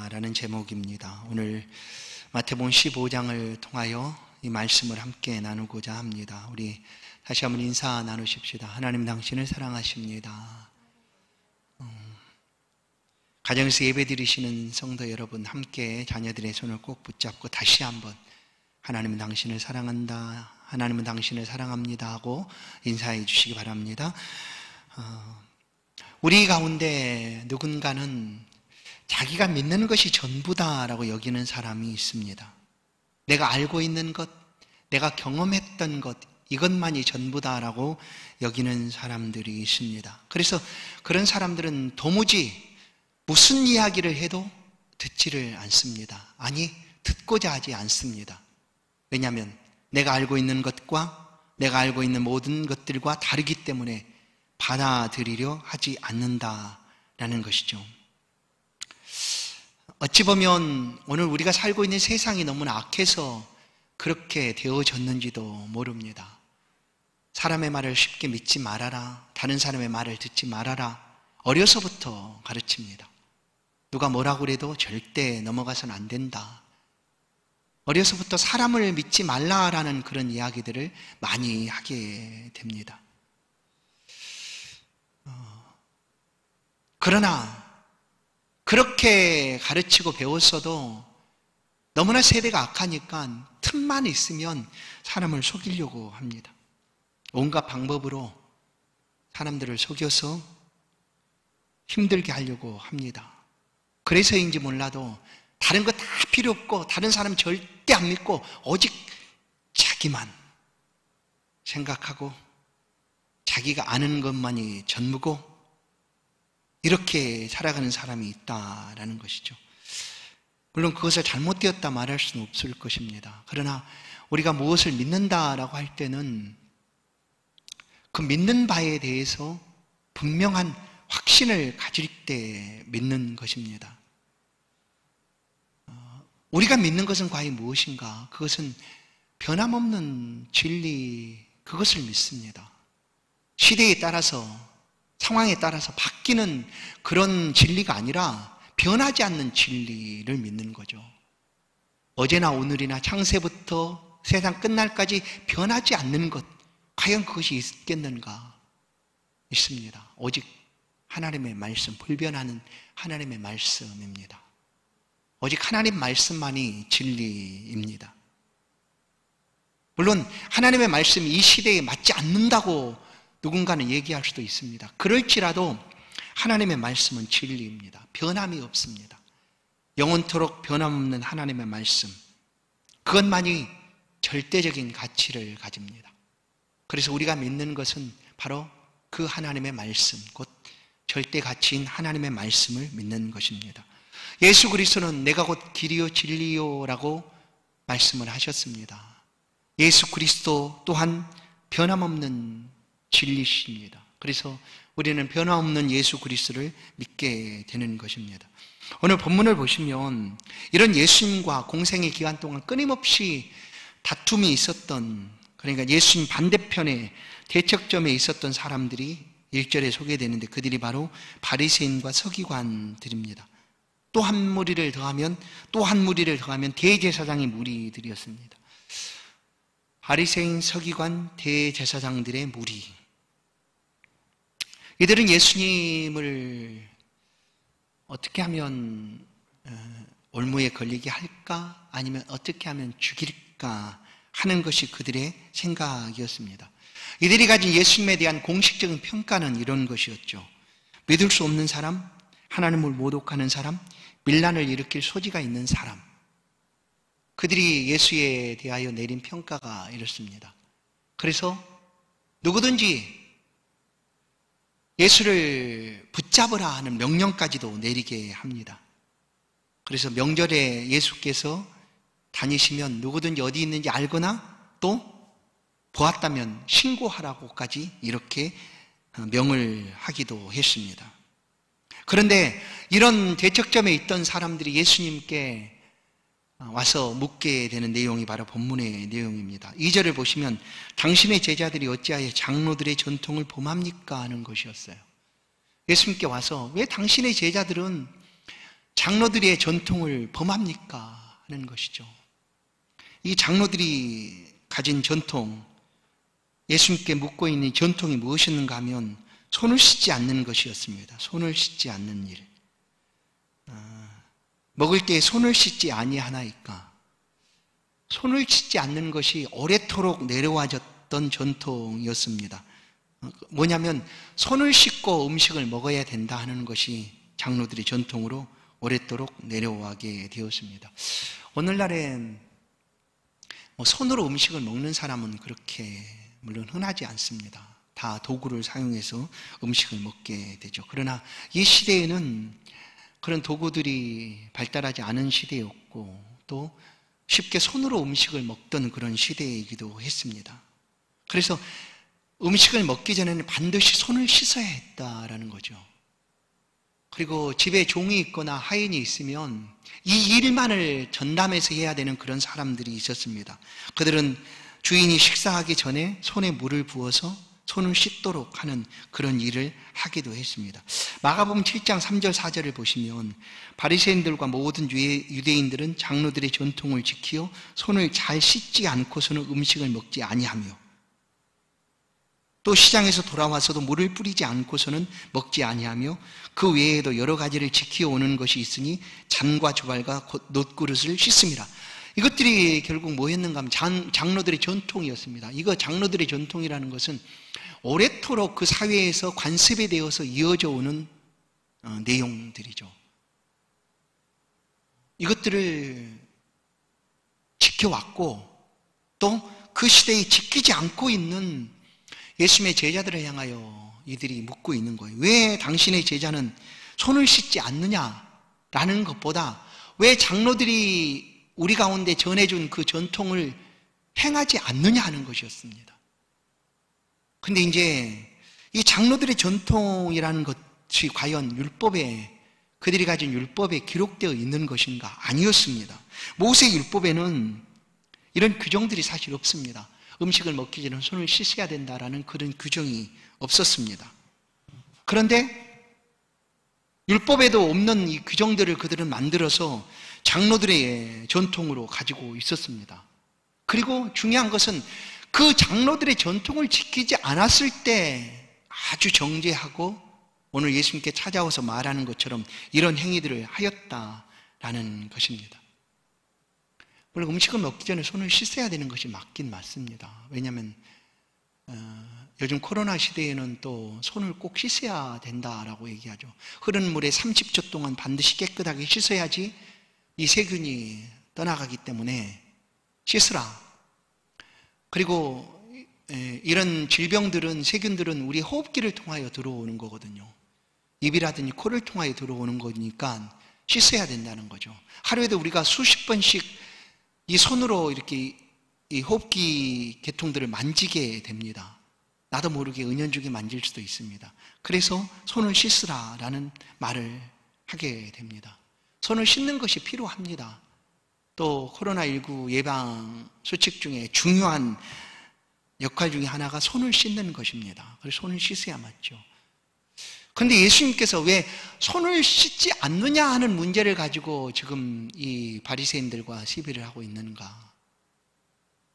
인사라는 제목입니다. 오늘 마태복음 15장을 통하여 이 말씀을 함께 나누고자 합니다. 우리 다시 한번 인사 나누십시다. 하나님 당신을 사랑하십니다. 가정에서 예배드리시는 성도 여러분, 함께 자녀들의 손을 꼭 붙잡고 다시 한번 하나님은 당신을 사랑한다, 하나님은 당신을 사랑합니다 하고 인사해 주시기 바랍니다. 우리 가운데 누군가는 자기가 믿는 것이 전부다라고 여기는 사람이 있습니다. 내가 알고 있는 것, 내가 경험했던 것, 이것만이 전부다라고 여기는 사람들이 있습니다. 그래서 그런 사람들은 도무지 무슨 이야기를 해도 듣지를 않습니다. 아니, 듣고자 하지 않습니다. 왜냐하면 내가 알고 있는 것과 내가 알고 있는 모든 것들과 다르기 때문에 받아들이려 하지 않는다라는 것이죠. 어찌 보면 오늘 우리가 살고 있는 세상이 너무나 악해서 그렇게 되어졌는지도 모릅니다. 사람의 말을 쉽게 믿지 말아라, 다른 사람의 말을 듣지 말아라, 어려서부터 가르칩니다. 누가 뭐라고 그래도 절대 넘어가서는 안 된다. 어려서부터 사람을 믿지 말라라는 그런 이야기들을 많이 하게 됩니다. 그러나 그렇게 가르치고 배웠어도 너무나 세대가 악하니까 틈만 있으면 사람을 속이려고 합니다. 온갖 방법으로 사람들을 속여서 힘들게 하려고 합니다. 그래서인지 몰라도 다른 거 다 필요 없고 다른 사람 절대 안 믿고 오직 자기만 생각하고 자기가 아는 것만이 전부고 이렇게 살아가는 사람이 있다라는 것이죠. 물론 그것을 잘못되었다 말할 수는 없을 것입니다. 그러나 우리가 무엇을 믿는다라고 할 때는 그 믿는 바에 대해서 분명한 확신을 가질 때 믿는 것입니다. 우리가 믿는 것은 과연 무엇인가? 그것은 변함없는 진리, 그것을 믿습니다. 시대에 따라서, 상황에 따라서 바뀌는 그런 진리가 아니라 변하지 않는 진리를 믿는 거죠. 어제나 오늘이나 창세부터 세상 끝날까지 변하지 않는 것, 과연 그것이 있겠는가? 있습니다. 오직 하나님의 말씀, 불변하는 하나님의 말씀입니다. 오직 하나님 말씀만이 진리입니다. 물론 하나님의 말씀이 이 시대에 맞지 않는다고 누군가는 얘기할 수도 있습니다. 그럴지라도 하나님의 말씀은 진리입니다. 변함이 없습니다. 영원토록 변함없는 하나님의 말씀, 그것만이 절대적인 가치를 가집니다. 그래서 우리가 믿는 것은 바로 그 하나님의 말씀, 곧 절대 가치인 하나님의 말씀을 믿는 것입니다. 예수 그리스도는 내가 곧 길이요 진리요라고 말씀을 하셨습니다. 예수 그리스도 또한 변함없는 진리십니다. 그래서 우리는 변함없는 예수 그리스도를 믿게 되는 것입니다. 오늘 본문을 보시면 이런 예수님과 공생의 기간 동안 끊임없이 다툼이 있었던, 그러니까 예수님 반대편에 대척점에 있었던 사람들이 1절에 소개되는데 그들이 바로 바리새인과 서기관들입니다. 또 한 무리를 더하면 대제사장의 무리들이었습니다. 바리새인, 서기관, 대제사장들의 무리. 이들은 예수님을 어떻게 하면 올무에 걸리게 할까? 아니면 어떻게 하면 죽일까? 하는 것이 그들의 생각이었습니다. 이들이 가진 예수님에 대한 공식적인 평가는 이런 것이었죠. 믿을 수 없는 사람, 하나님을 모독하는 사람, 밀란을 일으킬 소지가 있는 사람. 그들이 예수에 대하여 내린 평가가 이렇습니다. 그래서 누구든지 예수를 붙잡으라 하는 명령까지도 내리게 합니다. 그래서 명절에 예수께서 다니시면 누구든지 어디 있는지 알거나 또 보았다면 신고하라고까지 이렇게 명을 하기도 했습니다. 그런데 이런 대척점에 있던 사람들이 예수님께 와서 묻게 되는 내용이 바로 본문의 내용입니다. 2절을 보시면 당신의 제자들이 어찌하여 장로들의 전통을 범합니까? 하는 것이었어요. 예수님께 와서 왜 당신의 제자들은 장로들의 전통을 범합니까? 하는 것이죠. 이 장로들이 가진 전통, 예수님께 묻고 있는 전통이 무엇이었는가 하면 손을 씻지 않는 것이었습니다. 손을 씻지 않는 일. 먹을 때 손을 씻지 아니하나이까? 손을 씻지 않는 것이 오래도록 내려와졌던 전통이었습니다. 뭐냐면 손을 씻고 음식을 먹어야 된다 하는 것이 장로들의 전통으로 오랫도록 내려오게 되었습니다. 오늘날엔 손으로 음식을 먹는 사람은 그렇게 물론 흔하지 않습니다. 다 도구를 사용해서 음식을 먹게 되죠. 그러나 이 시대에는 그런 도구들이 발달하지 않은 시대였고 또 쉽게 손으로 음식을 먹던 그런 시대이기도 했습니다. 그래서 음식을 먹기 전에는 반드시 손을 씻어야 했다라는 거죠. 그리고 집에 종이 있거나 하인이 있으면 이 일만을 전담해서 해야 되는 그런 사람들이 있었습니다. 그들은 주인이 식사하기 전에 손에 물을 부어서 손을 씻도록 하는 그런 일을 하기도 했습니다. 마가복음 7장 3절 4절을 보시면 바리새인들과 모든 유대인들은 장로들의 전통을 지키어 손을 잘 씻지 않고서는 음식을 먹지 아니하며 또 시장에서 돌아와서도 물을 뿌리지 않고서는 먹지 아니하며 그 외에도 여러 가지를 지키어 오는 것이 있으니 잔과 주발과 놋그릇을 씻습니다. 이것들이 결국 뭐였는가 하면 장로들의 전통이었습니다. 이거 장로들의 전통이라는 것은 오래도록 그 사회에서 관습에 되어서 이어져 오는 내용들이죠. 이것들을 지켜왔고 또 그 시대에 지키지 않고 있는 예수님의 제자들을 향하여 이들이 묻고 있는 거예요. 왜 당신의 제자는 손을 씻지 않느냐라는 것보다 왜 장로들이 우리 가운데 전해준 그 전통을 행하지 않느냐 하는 것이었습니다. 근데 이제 이 장로들의 전통이라는 것이 과연 율법에 그들이 가진 율법에 기록되어 있는 것인가? 아니었습니다. 모세 율법에는 이런 규정들이 사실 없습니다. 음식을 먹기 전에 손을 씻어야 된다라는 그런 규정이 없었습니다. 그런데 율법에도 없는 이 규정들을 그들은 만들어서 장로들의 전통으로 가지고 있었습니다. 그리고 중요한 것은 그 장로들의 전통을 지키지 않았을 때 아주 정죄하고 오늘 예수님께 찾아와서 말하는 것처럼 이런 행위들을 하였다라는 것입니다. 물론 음식을 먹기 전에 손을 씻어야 되는 것이 맞긴 맞습니다. 왜냐하면 요즘 코로나 시대에는 또 손을 꼭 씻어야 된다라고 얘기하죠. 흐르는 물에 30초 동안 반드시 깨끗하게 씻어야지 이 세균이 떠나가기 때문에 씻으라. 그리고 이런 질병들은 세균들은 우리 호흡기를 통하여 들어오는 거거든요. 입이라든지 코를 통하여 들어오는 거니까 씻어야 된다는 거죠. 하루에도 우리가 수십 번씩 이 손으로 이렇게 이 호흡기 계통들을 만지게 됩니다. 나도 모르게 은연중에 만질 수도 있습니다. 그래서 손을 씻으라라는 말을 하게 됩니다. 손을 씻는 것이 필요합니다. 또 코로나19 예방 수칙 중에 중요한 역할 중에 하나가 손을 씻는 것입니다. 그래서 손을 씻어야 맞죠. 그런데 예수님께서 왜 손을 씻지 않느냐 하는 문제를 가지고 지금 이 바리새인들과 시비를 하고 있는가?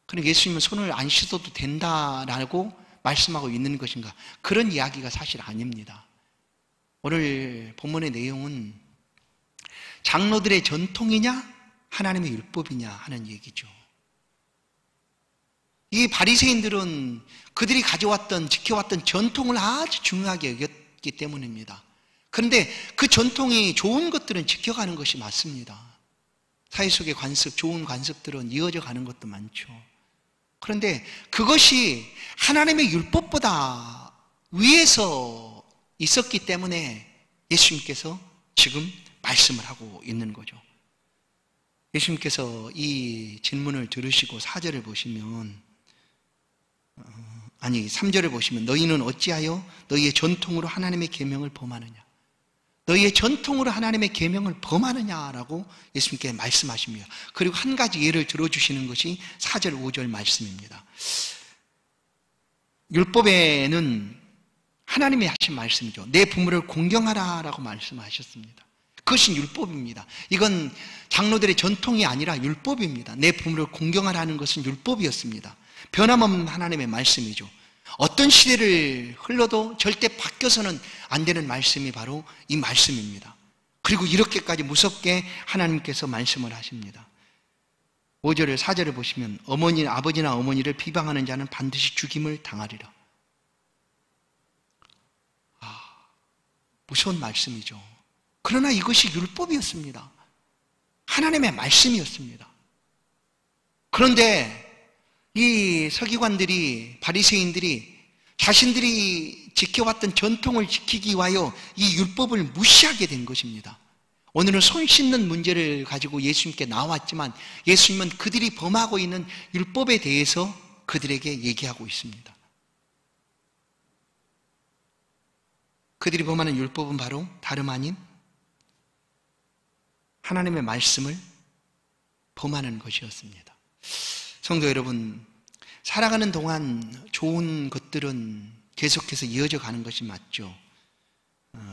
그럼 예수님은 손을 안 씻어도 된다라고 말씀하고 있는 것인가? 그런 이야기가 사실 아닙니다. 오늘 본문의 내용은 장로들의 전통이냐 하나님의 율법이냐 하는 얘기죠. 이 바리새인들은 그들이 가져왔던 지켜왔던 전통을 아주 중요하게 여겼기 때문입니다. 그런데 그 전통이 좋은 것들은 지켜가는 것이 맞습니다. 사회 속의 관습, 좋은 관습들은 이어져 가는 것도 많죠. 그런데 그것이 하나님의 율법보다 위에서 있었기 때문에 예수님께서 지금 말씀을 하고 있는 거죠. 예수님께서 이 질문을 들으시고 4절을 보시면 3절을 보시면 너희는 어찌하여 너희의 전통으로 하나님의 계명을 범하느냐? 너희의 전통으로 하나님의 계명을 범하느냐라고 예수님께 말씀하십니다. 그리고 한 가지 예를 들어주시는 것이 4절, 5절 말씀입니다. 율법에는 하나님이 하신 말씀이죠. 내 부모를 공경하라라고 말씀하셨습니다. 그것이 율법입니다. 이건 장로들의 전통이 아니라 율법입니다. 내 부모를 공경하라는 것은 율법이었습니다. 변함없는 하나님의 말씀이죠. 어떤 시대를 흘러도 절대 바뀌어서는 안 되는 말씀이 바로 이 말씀입니다. 그리고 이렇게까지 무섭게 하나님께서 말씀을 하십니다. 5절을 4절을 보시면 아버지나 어머니를 비방하는 자는 반드시 죽임을 당하리라. 무서운 말씀이죠. 그러나 이것이 율법이었습니다. 하나님의 말씀이었습니다. 그런데 이 서기관들이, 바리새인들이 자신들이 지켜왔던 전통을 지키기 위하여 이 율법을 무시하게 된 것입니다. 오늘은 손 씻는 문제를 가지고 예수님께 나왔지만 예수님은 그들이 범하고 있는 율법에 대해서 그들에게 얘기하고 있습니다. 그들이 범하는 율법은 바로 다름 아닌 하나님의 말씀을 범하는 것이었습니다. 성도 여러분, 살아가는 동안 좋은 것들은 계속해서 이어져 가는 것이 맞죠.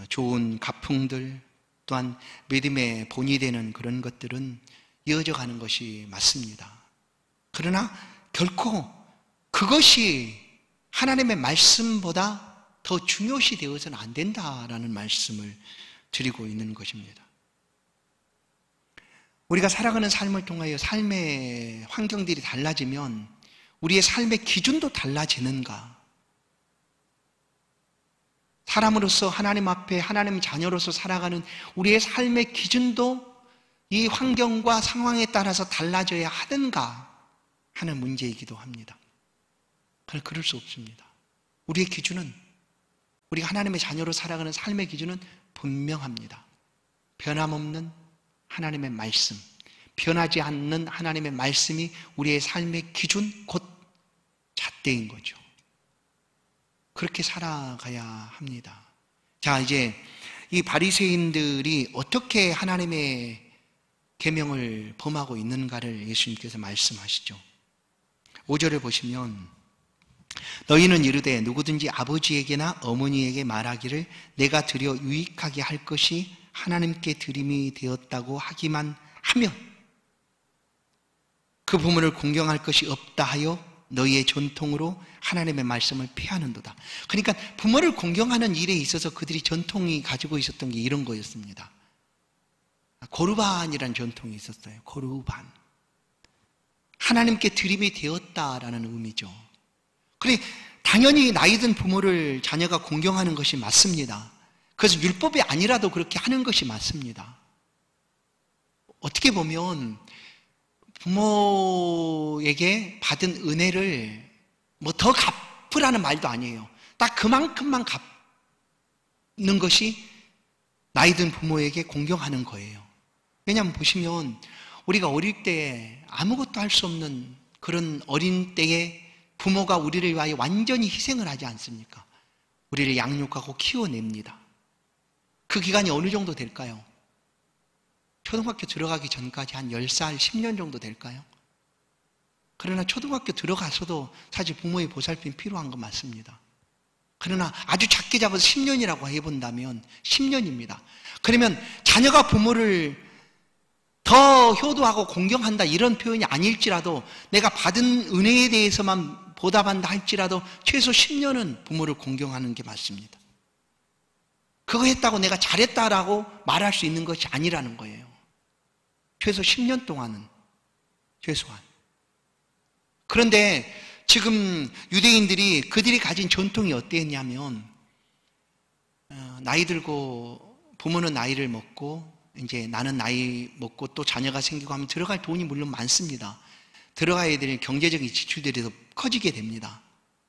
좋은 가풍들, 또한 믿음의 본이 되는 그런 것들은 이어져 가는 것이 맞습니다. 그러나 결코 그것이 하나님의 말씀보다 더 중요시 되어서는 안 된다라는 말씀을 드리고 있는 것입니다. 우리가 살아가는 삶을 통하여 삶의 환경들이 달라지면 우리의 삶의 기준도 달라지는가? 사람으로서 하나님 앞에 하나님 자녀로서 살아가는 우리의 삶의 기준도 이 환경과 상황에 따라서 달라져야 하는가 하는 문제이기도 합니다. 그러나 그럴 수 없습니다. 우리의 기준은, 우리가 하나님의 자녀로 살아가는 삶의 기준은 분명합니다. 변함없는 하나님의 말씀, 변하지 않는 하나님의 말씀이 우리의 삶의 기준, 곧 잣대인 거죠. 그렇게 살아가야 합니다. 자, 이제 이 바리새인들이 어떻게 하나님의 계명을 범하고 있는가를 예수님께서 말씀하시죠. 5절을 보시면 너희는 이르되 누구든지 아버지에게나 어머니에게 말하기를 내가 드려 유익하게 할 것이 하나님께 드림이 되었다고 하기만 하면 그 부모를 공경할 것이 없다 하여 너희의 전통으로 하나님의 말씀을 폐하는도다. 그러니까 부모를 공경하는 일에 있어서 그들이 전통이 가지고 있었던 게 이런 거였습니다. 고르반이라는 전통이 있었어요. 고르반. 하나님께 드림이 되었다라는 의미죠. 그래, 당연히 나이든 부모를 자녀가 공경하는 것이 맞습니다. 그래서 율법이 아니라도 그렇게 하는 것이 맞습니다. 어떻게 보면 부모에게 받은 은혜를 뭐 더 갚으라는 말도 아니에요. 딱 그만큼만 갚는 것이 나이든 부모에게 공경하는 거예요. 왜냐하면 보시면 우리가 어릴 때 아무것도 할 수 없는 그런 어린 때에 부모가 우리를 위하여 완전히 희생을 하지 않습니까? 우리를 양육하고 키워냅니다. 그 기간이 어느 정도 될까요? 초등학교 들어가기 전까지 한 10살, 10년 정도 될까요? 그러나 초등학교 들어가서도 사실 부모의 보살핌이 필요한 건 맞습니다. 그러나 아주 작게 잡아서 10년이라고 해본다면 10년입니다. 그러면 자녀가 부모를 더 효도하고 공경한다 이런 표현이 아닐지라도 내가 받은 은혜에 대해서만 보답한다 할지라도 최소 10년은 부모를 공경하는 게 맞습니다. 그거 했다고 내가 잘했다라고 말할 수 있는 것이 아니라는 거예요. 최소 10년 동안은 최소한. 그런데 지금 유대인들이 그들이 가진 전통이 어땠냐면 나이 들고 부모는 나이를 먹고 이제 나는 나이 먹고 또 자녀가 생기고 하면 들어갈 돈이 물론 많습니다. 들어가야 될 경제적인 지출들이 더 커지게 됩니다.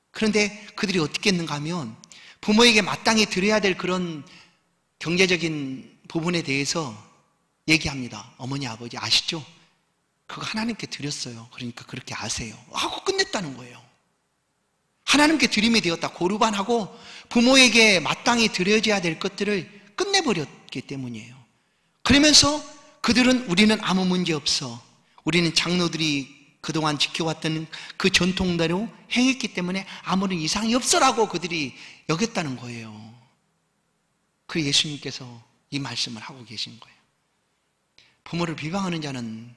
그런데 그들이 어떻게 했는가 하면 부모에게 마땅히 드려야 될 그런 경제적인 부분에 대해서 얘기합니다. 어머니, 아버지 아시죠? 그거 하나님께 드렸어요. 그러니까 그렇게 아세요. 하고 끝냈다는 거예요. 하나님께 드림이 되었다. 고르반하고 부모에게 마땅히 드려져야 될 것들을 끝내버렸기 때문이에요. 그러면서 그들은 우리는 아무 문제 없어. 우리는 장로들이 그동안 지켜왔던 그 전통대로 행했기 때문에 아무런 이상이 없어라고 그들이 여겼다는 거예요. 그 예수님께서 이 말씀을 하고 계신 거예요. 부모를 비방하는 자는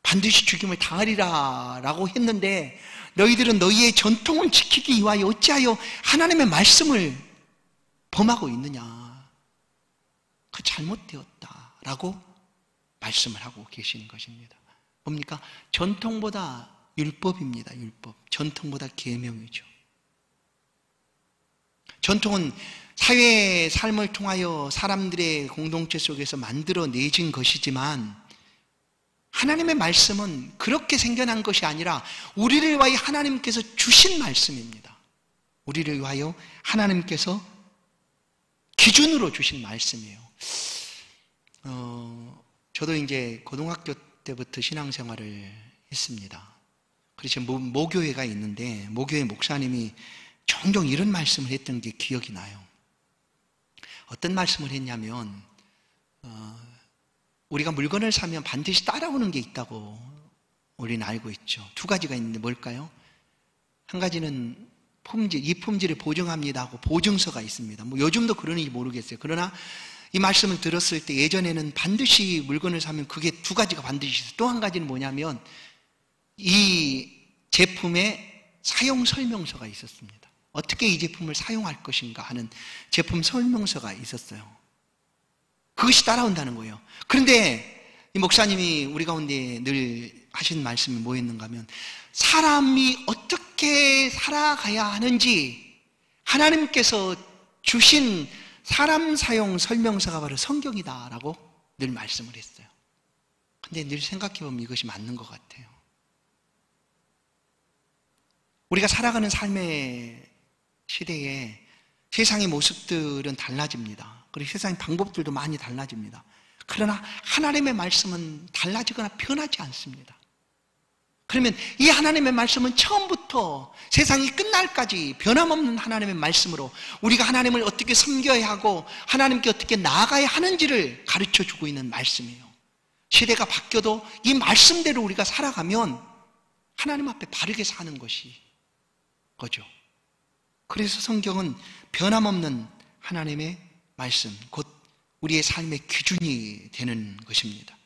반드시 죽임을 당하리라 라고 했는데 너희들은 너희의 전통을 지키기 위하여 어찌하여 하나님의 말씀을 범하고 있느냐. 그 잘못되었다 라고 말씀을 하고 계시는 것입니다. 뭡니까? 전통보다 율법입니다. 율법. 전통보다 계명이죠. 전통은 사회의 삶을 통하여 사람들의 공동체 속에서 만들어내진 것이지만 하나님의 말씀은 그렇게 생겨난 것이 아니라 우리를 위하여 하나님께서 주신 말씀입니다. 우리를 위하여 하나님께서 기준으로 주신 말씀이에요. 저도 이제 고등학교 때부터 신앙생활을 했습니다. 그래서 모교회가 있는데 모교회 목사님이 종종 이런 말씀을 했던 게 기억이 나요. 어떤 말씀을 했냐면 우리가 물건을 사면 반드시 따라오는 게 있다고 우리는 알고 있죠. 두 가지가 있는데 뭘까요? 한 가지는 품질, 이 품질을 보증합니다 하고 보증서가 있습니다. 뭐 요즘도 그러는지 모르겠어요. 그러나 이 말씀을 들었을 때 예전에는 반드시 물건을 사면 그게 두 가지가 반드시 있어요. 또 한 가지는 뭐냐면 이 제품의 사용 설명서가 있었습니다. 어떻게 이 제품을 사용할 것인가 하는 제품 설명서가 있었어요. 그것이 따라온다는 거예요. 그런데 이 목사님이 우리 가운데 늘 하신 말씀이 뭐였는가 하면 사람이 어떻게 살아가야 하는지 하나님께서 주신 사람 사용 설명서가 바로 성경이다라고 늘 말씀을 했어요. 근데 늘 생각해보면 이것이 맞는 것 같아요. 우리가 살아가는 삶의 시대에 세상의 모습들은 달라집니다. 그리고 세상의 방법들도 많이 달라집니다. 그러나 하나님의 말씀은 달라지거나 변하지 않습니다. 그러면 이 하나님의 말씀은 처음부터 세상이 끝날까지 변함없는 하나님의 말씀으로 우리가 하나님을 어떻게 섬겨야 하고 하나님께 어떻게 나아가야 하는지를 가르쳐주고 있는 말씀이에요. 시대가 바뀌어도 이 말씀대로 우리가 살아가면 하나님 앞에 바르게 사는 것이 거죠. 그래서 성경은 변함없는 하나님의 말씀, 곧 우리의 삶의 기준이 되는 것입니다.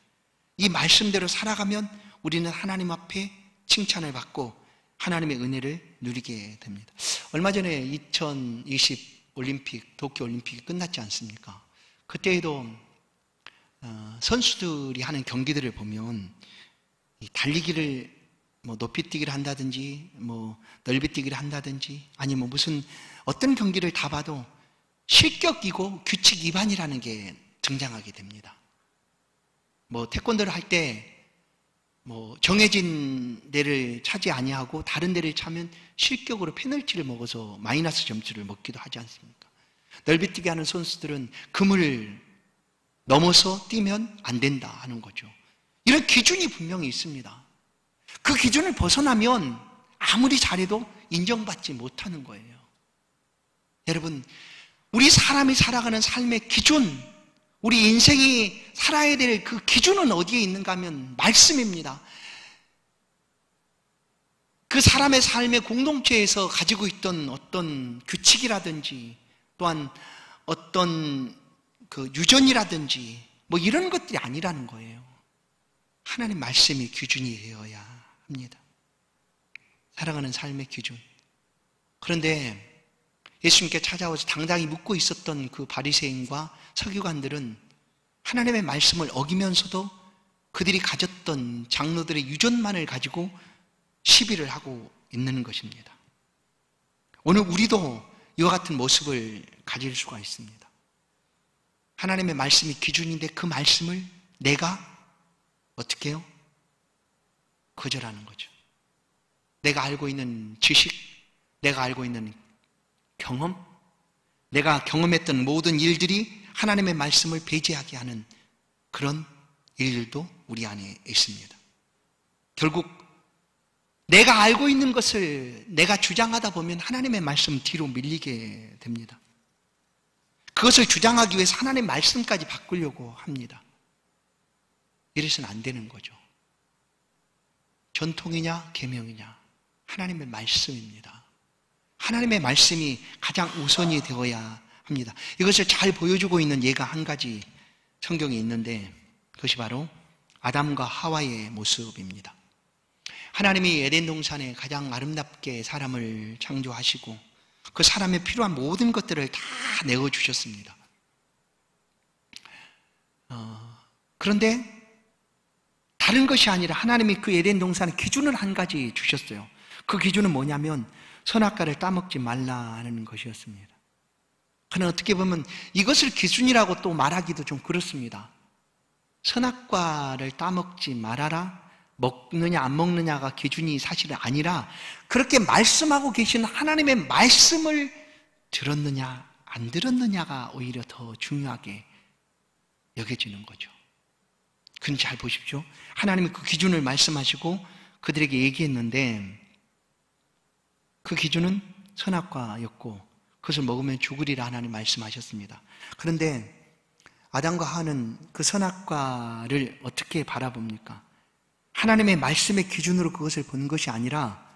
이 말씀대로 살아가면 우리는 하나님 앞에 칭찬을 받고 하나님의 은혜를 누리게 됩니다. 얼마 전에 2020 올림픽, 도쿄 올림픽이 끝났지 않습니까? 그때에도 선수들이 하는 경기들을 보면 달리기를 높이뛰기를 한다든지 넓이뛰기를 한다든지 아니면 무슨 어떤 경기를 다 봐도 실격이고 규칙 위반이라는 게 등장하게 됩니다. 태권도를 할 때 정해진 데를 차지 아니하고 다른 데를 차면 실격으로 페널티를 먹어서 마이너스 점수를 먹기도 하지 않습니까? 넓이뛰기 하는 선수들은 금을 넘어서 뛰면 안 된다 하는 거죠. 이런 기준이 분명히 있습니다. 그 기준을 벗어나면 아무리 잘해도 인정받지 못하는 거예요. 여러분, 우리 사람이 살아가는 삶의 기준, 우리 인생이 살아야 될 그 기준은 어디에 있는가 하면 말씀입니다. 그 사람의 삶의 공동체에서 가지고 있던 어떤 규칙이라든지 또한 어떤 그 유전이라든지 이런 것들이 아니라는 거예요. 하나님 말씀이 기준이 되어야 합니다. 살아가는 삶의 기준. 그런데 예수님께 찾아와서 당당히 묻고 있었던 그 바리새인과 서기관들은 하나님의 말씀을 어기면서도 그들이 가졌던 장로들의 유전만을 가지고 시비를 하고 있는 것입니다. 오늘 우리도 이와 같은 모습을 가질 수가 있습니다. 하나님의 말씀이 기준인데 그 말씀을 내가 어떻게 해요? 거절하는 거죠. 내가 알고 있는 지식, 내가 알고 있는 경험, 내가 경험했던 모든 일들이 하나님의 말씀을 배제하게 하는 그런 일들도 우리 안에 있습니다. 결국 내가 알고 있는 것을 내가 주장하다 보면 하나님의 말씀 뒤로 밀리게 됩니다. 그것을 주장하기 위해서 하나님의 말씀까지 바꾸려고 합니다. 이래서는 안 되는 거죠. 전통이냐 계명이냐 하나님의 말씀입니다. 하나님의 말씀이 가장 우선이 되어야 합니다. 합니다. 이것을 잘 보여주고 있는 예가 한 가지 성경에 있는데 그것이 바로 아담과 하와의 모습입니다. 하나님이 에덴 동산에 가장 아름답게 사람을 창조하시고 그 사람에 필요한 모든 것들을 다 내어주셨습니다. 그런데 다른 것이 아니라 하나님이 그 에덴 동산에 기준을 한 가지 주셨어요. 그 기준은 뭐냐면 선악과를 따먹지 말라는 것이었습니다. 그러나 어떻게 보면 이것을 기준이라고 또 말하기도 좀 그렇습니다. 선악과를 따먹지 말아라, 먹느냐 안 먹느냐가 기준이 사실은 아니라 그렇게 말씀하고 계신 하나님의 말씀을 들었느냐 안 들었느냐가 오히려 더 중요하게 여겨지는 거죠. 그건 잘 보십시오. 하나님이 그 기준을 말씀하시고 그들에게 얘기했는데 그 기준은 선악과였고 그것을 먹으면 죽으리라 하나님 말씀하셨습니다. 그런데 아담과 하와는 그 선악과를 어떻게 바라봅니까? 하나님의 말씀의 기준으로 그것을 본 것이 아니라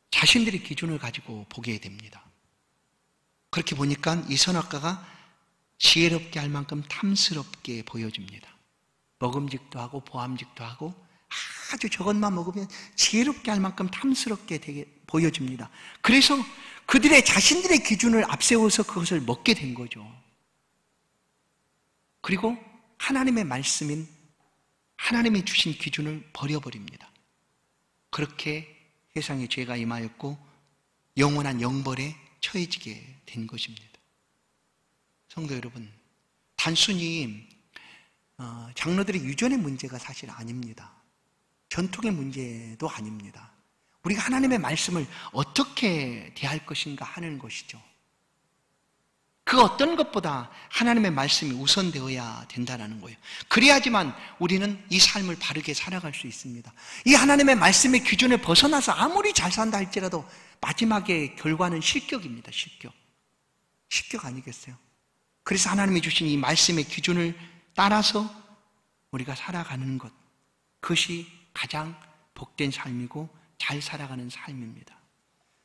자신들의 기준을 가지고 보게 됩니다. 그렇게 보니까 이 선악과가 지혜롭게 할 만큼 탐스럽게 보여집니다. 먹음직도 하고 보암직도 하고 아주 저것만 먹으면 지혜롭게 할 만큼 탐스럽게 되게 보여집니다. 그래서 그들의 자신들의 기준을 앞세워서 그것을 먹게 된 거죠. 그리고 하나님의 말씀인 하나님이 주신 기준을 버려버립니다. 그렇게 세상에 죄가 임하였고 영원한 영벌에 처해지게 된 것입니다. 성도 여러분, 단순히 장로들의 유전의 문제가 사실 아닙니다. 전통의 문제도 아닙니다. 우리가 하나님의 말씀을 어떻게 대할 것인가 하는 것이죠. 그 어떤 것보다 하나님의 말씀이 우선되어야 된다는 거예요. 그래야지만 우리는 이 삶을 바르게 살아갈 수 있습니다. 이 하나님의 말씀의 기준을 벗어나서 아무리 잘 산다 할지라도 마지막에 결과는 실격입니다. 실격 아니겠어요? 그래서 하나님이 주신 이 말씀의 기준을 따라서 우리가 살아가는 것, 그것이 가장 복된 삶이고 잘 살아가는 삶입니다.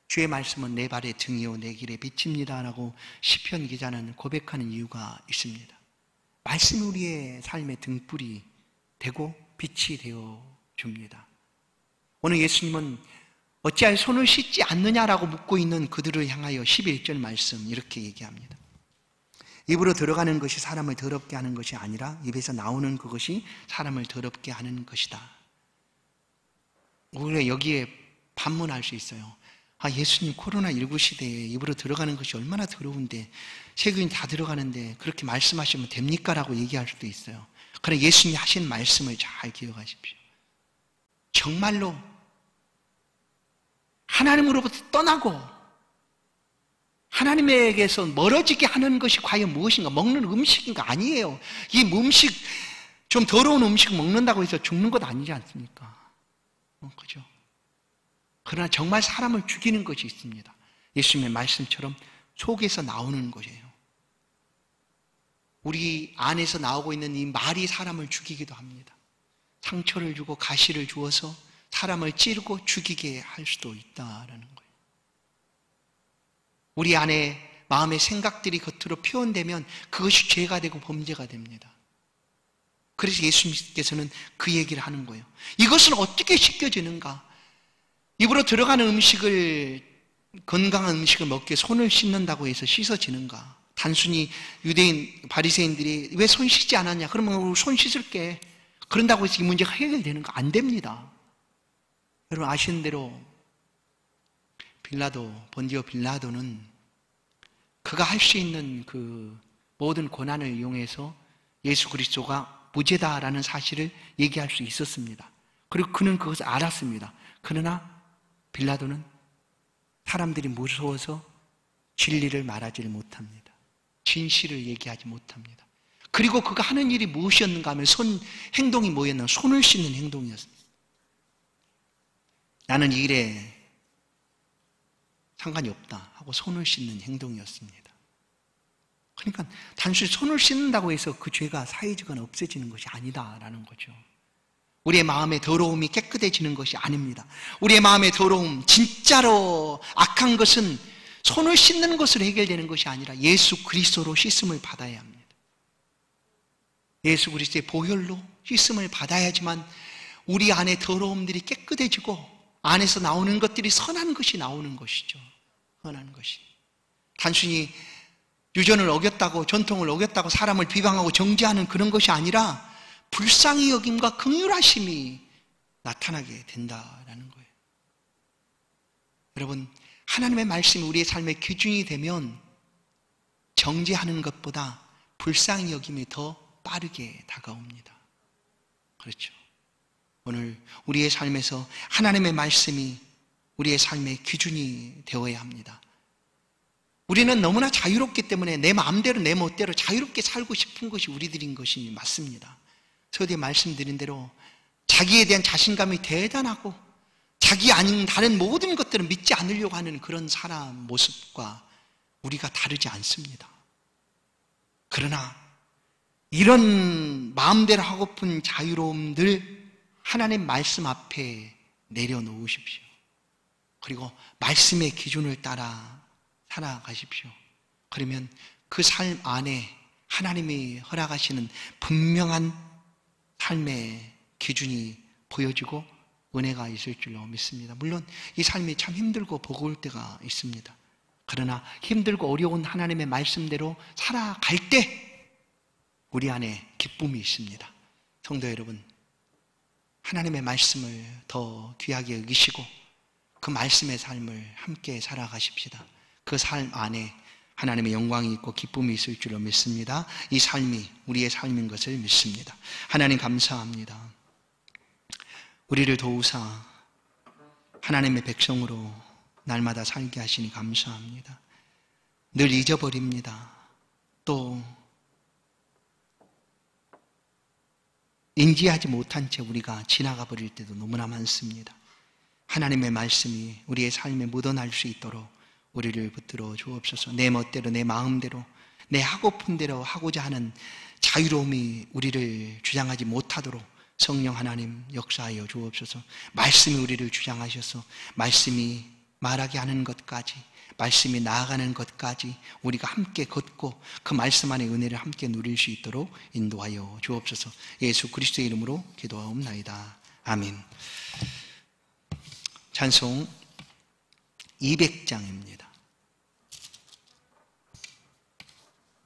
주의 말씀은 내 발의 등이요 내 길의 빛입니다 라고 시편 기자는 고백하는 이유가 있습니다. 말씀이 우리의 삶의 등불이 되고 빛이 되어 줍니다. 오늘 예수님은 어찌하여 손을 씻지 않느냐라고 묻고 있는 그들을 향하여 11절 말씀 이렇게 얘기합니다. 입으로 들어가는 것이 사람을 더럽게 하는 것이 아니라 입에서 나오는 그것이 사람을 더럽게 하는 것이다. 우리가 여기에 반문할 수 있어요. 예수님 코로나19 시대에 입으로 들어가는 것이 얼마나 더러운데 세균이 다 들어가는데 그렇게 말씀하시면 됩니까? 라고 얘기할 수도 있어요. 그러나 예수님이 하신 말씀을 잘 기억하십시오. 정말로 하나님으로부터 떠나고 하나님에게서 멀어지게 하는 것이 과연 무엇인가? 먹는 음식인가? 아니에요. 이 음식, 좀 더러운 음식 먹는다고 해서 죽는 것 아니지 않습니까? 그죠? 그러나 정말 사람을 죽이는 것이 있습니다. 예수님의 말씀처럼 속에서 나오는 것이에요. 우리 안에서 나오고 있는 이 말이 사람을 죽이기도 합니다. 상처를 주고 가시를 주어서 사람을 찌르고 죽이게 할 수도 있다라는 거예요. 우리 안에 마음의 생각들이 겉으로 표현되면 그것이 죄가 되고 범죄가 됩니다. 그래서 예수님께서는 그 얘기를 하는 거예요. 이것은 어떻게 씻겨지는가? 입으로 들어가는 음식을, 건강한 음식을 먹기에 손을 씻는다고 해서 씻어지는가? 단순히 유대인, 바리새인들이 왜 손 씻지 않았냐? 그러면 손 씻을게. 그런다고 해서 이 문제가 해결되는 거 안 됩니다. 여러분 아시는 대로 본디오 빌라도는 그가 할 수 있는 그 모든 권한을 이용해서 예수 그리스도가 무죄다라는 사실을 얘기할 수 있었습니다. 그리고 그는 그것을 알았습니다. 그러나 빌라도는 사람들이 무서워서 진리를 말하지 못합니다. 진실을 얘기하지 못합니다. 그리고 그가 하는 일이 무엇이었는가 하면 행동이 뭐였나? 손을 씻는 행동이었습니다. 나는 이 일에 상관이 없다 하고 손을 씻는 행동이었습니다. 그러니까 단순히 손을 씻는다고 해서 그 죄가 사해지거나 없어지는 것이 아니다라는 거죠. 우리의 마음의 더러움이 깨끗해지는 것이 아닙니다. 우리의 마음의 더러움, 진짜로 악한 것은 손을 씻는 것으로 해결되는 것이 아니라 예수 그리스도로 씻음을 받아야 합니다. 예수 그리스도의 보혈로 씻음을 받아야지만 우리 안에 더러움들이 깨끗해지고 안에서 나오는 것들이 선한 것이 나오는 것이죠. 선한 것이. 단순히 유전을 어겼다고, 전통을 어겼다고 사람을 비방하고 정죄하는 그런 것이 아니라 불쌍히 여김과 긍휼하심이 나타나게 된다라는 거예요. 여러분, 하나님의 말씀이 우리의 삶의 기준이 되면 정죄하는 것보다 불쌍히 여김이 더 빠르게 다가옵니다. 그렇죠. 오늘 우리의 삶에서 하나님의 말씀이 우리의 삶의 기준이 되어야 합니다. 우리는 너무나 자유롭기 때문에 내 마음대로 내 멋대로 자유롭게 살고 싶은 것이 우리들인 것이 맞습니다. 서두에 말씀드린 대로 자기에 대한 자신감이 대단하고 자기 아닌 다른 모든 것들은 믿지 않으려고 하는 그런 사람 모습과 우리가 다르지 않습니다. 그러나 이런 마음대로 하고픈 자유로움들 하나님 말씀 앞에 내려놓으십시오. 그리고 말씀의 기준을 따라 살아가십시오. 그러면 그 삶 안에 하나님이 허락하시는 분명한 삶의 기준이 보여지고 은혜가 있을 줄로 믿습니다. 물론 이 삶이 참 힘들고 버거울 때가 있습니다. 그러나 힘들고 어려운 하나님의 말씀대로 살아갈 때 우리 안에 기쁨이 있습니다. 성도 여러분, 하나님의 말씀을 더 귀하게 여기시고 그 말씀의 삶을 함께 살아가십시다. 그 삶 안에 하나님의 영광이 있고 기쁨이 있을 줄로 믿습니다. 이 삶이 우리의 삶인 것을 믿습니다. 하나님 감사합니다. 우리를 도우사 하나님의 백성으로 날마다 살게 하시니 감사합니다. 늘 잊어버립니다. 또 인지하지 못한 채 우리가 지나가 버릴 때도 너무나 많습니다. 하나님의 말씀이 우리의 삶에 묻어날 수 있도록 우리를 붙들어 주옵소서. 내 멋대로 내 마음대로 내 하고픈 대로 하고자 하는 자유로움이 우리를 주장하지 못하도록 성령 하나님 역사하여 주옵소서. 말씀이 우리를 주장하셔서 말씀이 말하게 하는 것까지, 말씀이 나아가는 것까지 우리가 함께 걷고 그 말씀 안의 은혜를 함께 누릴 수 있도록 인도하여 주옵소서. 예수 그리스도의 이름으로 기도하옵나이다. 아멘. 찬송 200장입니다.